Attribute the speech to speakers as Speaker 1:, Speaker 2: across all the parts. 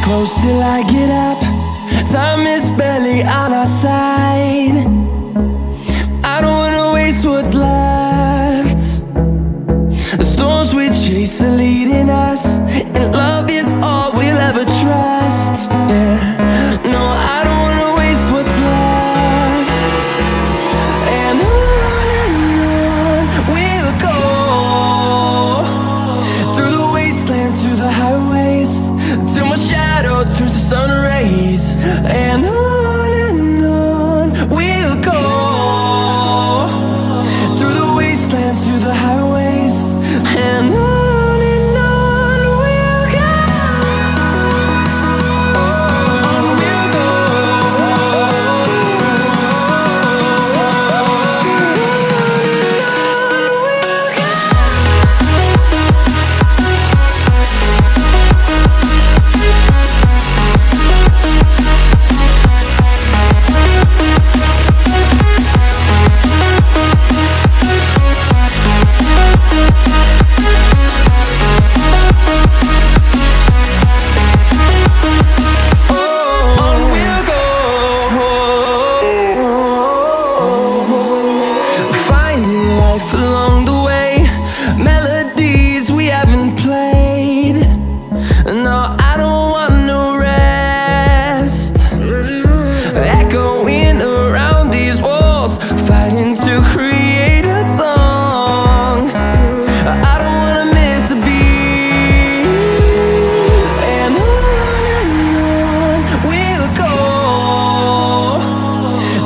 Speaker 1: close till I get up. Time is barely on our side. I don't wanna waste what's left. The storms we chase are leading us, and love is all we'll ever trust. Yeah, no, I don't wanna waste what's left. And on we'll go, through the wastelands, through the highways, till my shadow turns to sun rays. And on we'll go, through the wastelands, through the highways, and on we'll go. On we'll go. Along the way, melodies we haven't played. No, I don't want no rest. Echoing around these walls, fighting to create a song. I don't wanna miss a beat. And on we'll go,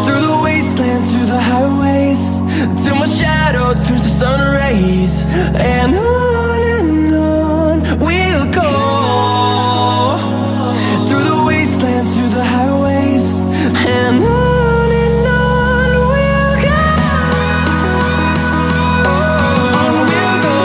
Speaker 1: through the wastelands, through the highways, till my shadow turns to sun rays. And on we'll go, through the wastelands, through the highways, and on we'll go. On we'll go.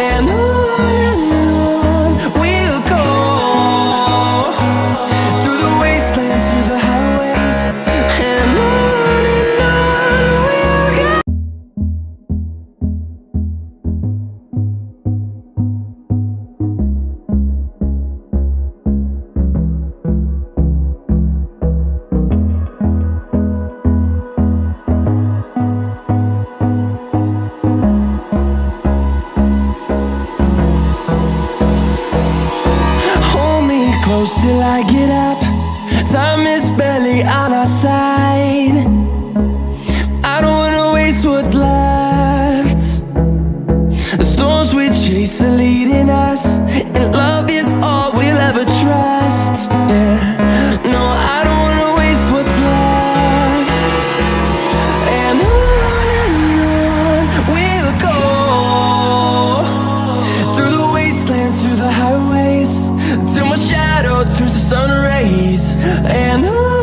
Speaker 1: And on we'll go, through the wastelands, through the highways, and on we'll go. Close till I get up. Time is barely on our side. I don't wanna waste what's left. The storms we chase are leading us, and love is all we'll ever trust. Yeah, no, I don't wanna waste what's left. And on we'll go, through the wastelands, through the highways, till my shadow turns to sun rays. And on